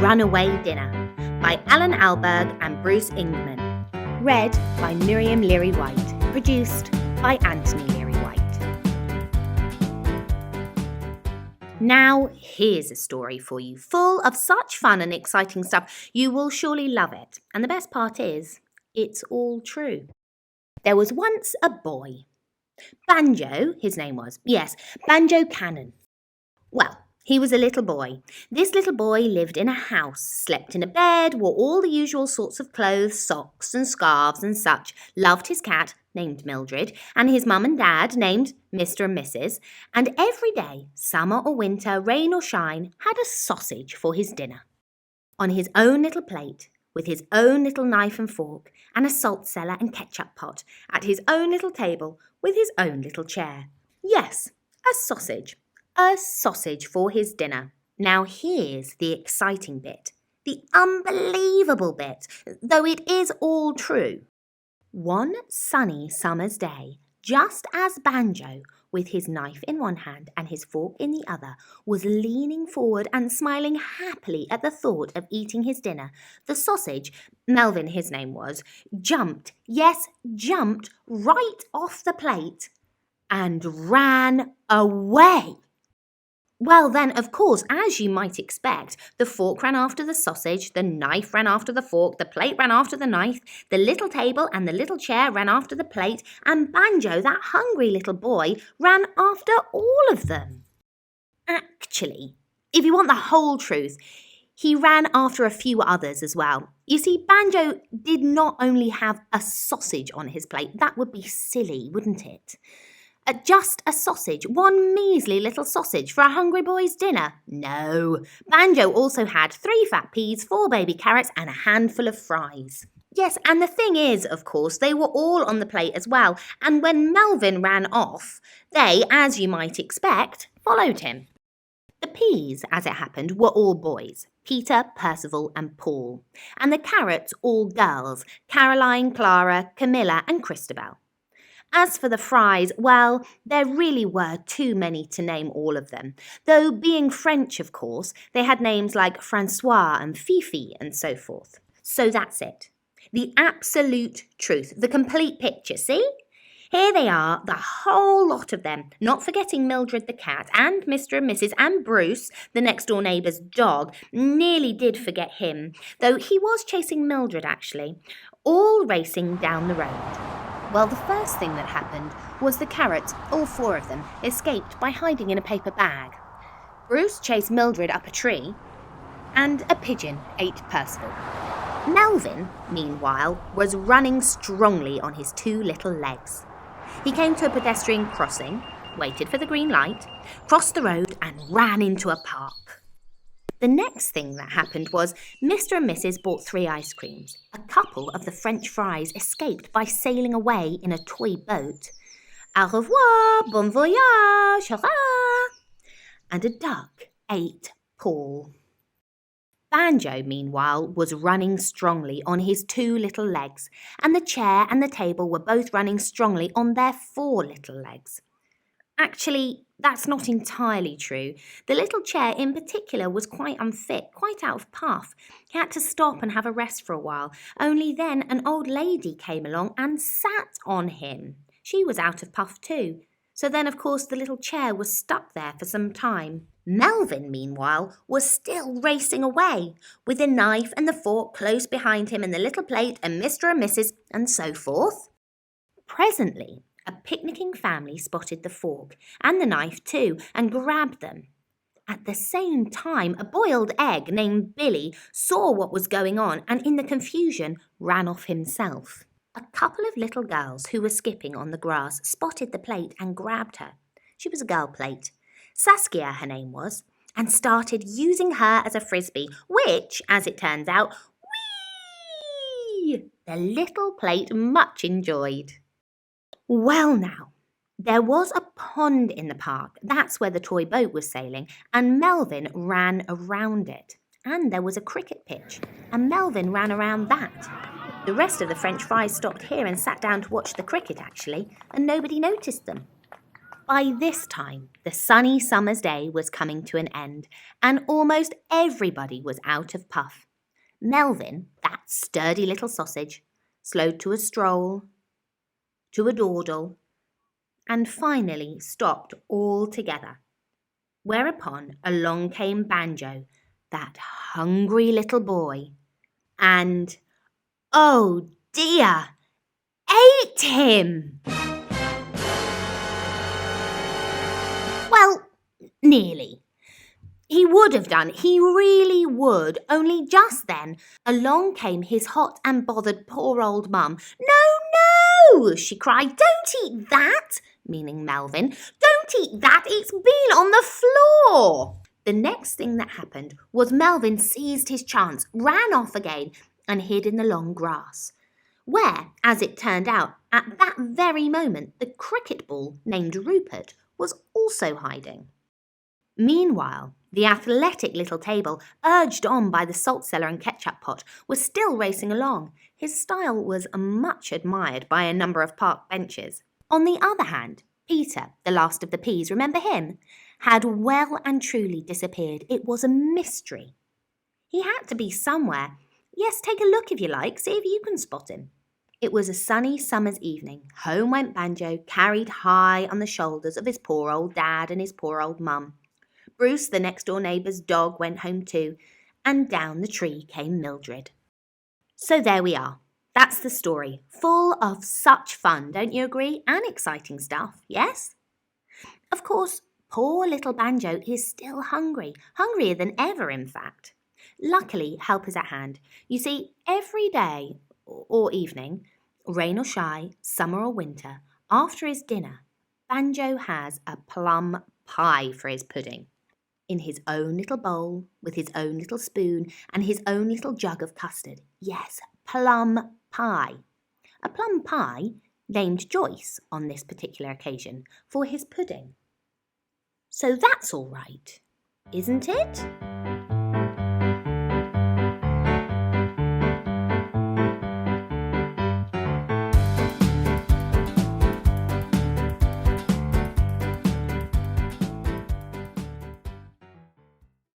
Runaway Dinner by Allan Ahlberg and Bruce Ingman. Read by Miriam Leary-White. Produced by Anthony Leary-White. Now, here's a story for you, full of such fun and exciting stuff. You will surely love it. And the best part is, it's all true. There was once a boy. Banjo, his name was. Yes, Banjo Cannon. Well, he was a little boy. This little boy lived in a house, slept in a bed, wore all the usual sorts of clothes, socks and scarves and such, loved his cat, named Mildred, and his mum and dad, named Mr. and Mrs., and every day, summer or winter, rain or shine, had a sausage for his dinner. On his own little plate, with his own little knife and fork, and a salt cellar and ketchup pot, at his own little table, with his own little chair. Yes, a sausage. A sausage for his dinner. Now here's the exciting bit, the unbelievable bit, though it is all true. One sunny summer's day, just as Banjo, with his knife in one hand and his fork in the other, was leaning forward and smiling happily at the thought of eating his dinner, the sausage, Melvin his name was, jumped right off the plate and ran away. Well then, of course, as you might expect, the fork ran after the sausage, the knife ran after the fork, the plate ran after the knife, the little table and the little chair ran after the plate, and Banjo, that hungry little boy, ran after all of them. Actually, if you want the whole truth, he ran after a few others as well. You see, Banjo did not only have a sausage on his plate, that would be silly, wouldn't it? Just a sausage, one measly little sausage for a hungry boy's dinner? No, Banjo also had 3 fat peas, 4 baby carrots and a handful of fries. Yes, and the thing is, of course, they were all on the plate as well, and when Melvin ran off, they, as you might expect, followed him. The peas, as it happened, were all boys, Peter, Percival and Paul, and the carrots all girls, Caroline, Clara, Camilla and Christabel. As for the fries, well, there really were too many to name all of them, though being French, of course, they had names like Francois and Fifi and so forth. So that's it. The absolute truth, the complete picture, see? Here they are, the whole lot of them, not forgetting Mildred the cat and Mr. and Mrs. and Bruce, the next-door neighbour's dog, nearly did forget him, though he was chasing Mildred actually, all racing down the road. Well, the first thing that happened was the carrots, all 4 of them, escaped by hiding in a paper bag. Bruce chased Mildred up a tree, and a pigeon ate Percival. Melvin, meanwhile, was running strongly on his 2 little legs. He came to a pedestrian crossing, waited for the green light, crossed the road and ran into a park. The next thing that happened was Mr. and Mrs. bought 3 ice creams. A couple of the French fries escaped by sailing away in a toy boat. Au revoir, bon voyage, hurrah! And a duck ate Paul. Banjo, meanwhile, was running strongly on his 2 little legs, and the chair and the table were both running strongly on their 4 little legs. Actually, that's not entirely true. The little chair in particular was quite unfit, quite out of puff. He had to stop and have a rest for a while. Only then an old lady came along and sat on him. She was out of puff too. So then, of course, the little chair was stuck there for some time. Melvin, meanwhile, was still racing away, with the knife and the fork close behind him and the little plate and Mr. and Mrs. and so forth. Presently, a picnicking family spotted the fork and the knife too and grabbed them. At the same time, a boiled egg named Billy saw what was going on and in the confusion ran off himself. A couple of little girls who were skipping on the grass spotted the plate and grabbed her. She was a girl plate. Saskia, her name was, and started using her as a frisbee, which, as it turns out, whee! The little plate much enjoyed. Well now, there was a pond in the park. That's where the toy boat was sailing, and Melvin ran around it. And there was a cricket pitch, and Melvin ran around that. The rest of the French fries stopped here and sat down to watch the cricket, actually, and nobody noticed them. By this time, the sunny summer's day was coming to an end, and almost everybody was out of puff. Melvin, that sturdy little sausage, slowed to a stroll, to a dawdle, and finally stopped altogether. Whereupon along came Banjo, that hungry little boy, and, oh dear, ate him! Well, nearly. He would have done, he really would, only just then along came his hot and bothered poor old mum. No, no, she cried, don't eat that, meaning Melvin. Don't eat that, it's been on the floor. The next thing that happened was Melvin seized his chance, ran off again and hid in the long grass, where, as it turned out, at that very moment the cricket ball named Rupert was also hiding. Meanwhile, the athletic little table, urged on by the salt cellar and ketchup pot, was still racing along. His style was much admired by a number of park benches. On the other hand, Peter, the last of the peas, remember him, had well and truly disappeared. It was a mystery. He had to be somewhere. Yes, take a look if you like, see if you can spot him. It was a sunny summer's evening. Home went Banjo, carried high on the shoulders of his poor old dad and his poor old mum. Bruce, the next-door neighbour's dog, went home too, and down the tree came Mildred. So there we are. That's the story. Full of such fun, don't you agree? And exciting stuff, yes? Of course, poor little Banjo is still hungry. Hungrier than ever, in fact. Luckily, help is at hand. You see, every day or evening, rain or shine, summer or winter, after his dinner, Banjo has a plum pie for his pudding. In his own little bowl, with his own little spoon, and his own little jug of custard. Yes, plum pie. A plum pie named Joyce on this particular occasion for his pudding. So that's all right, isn't it?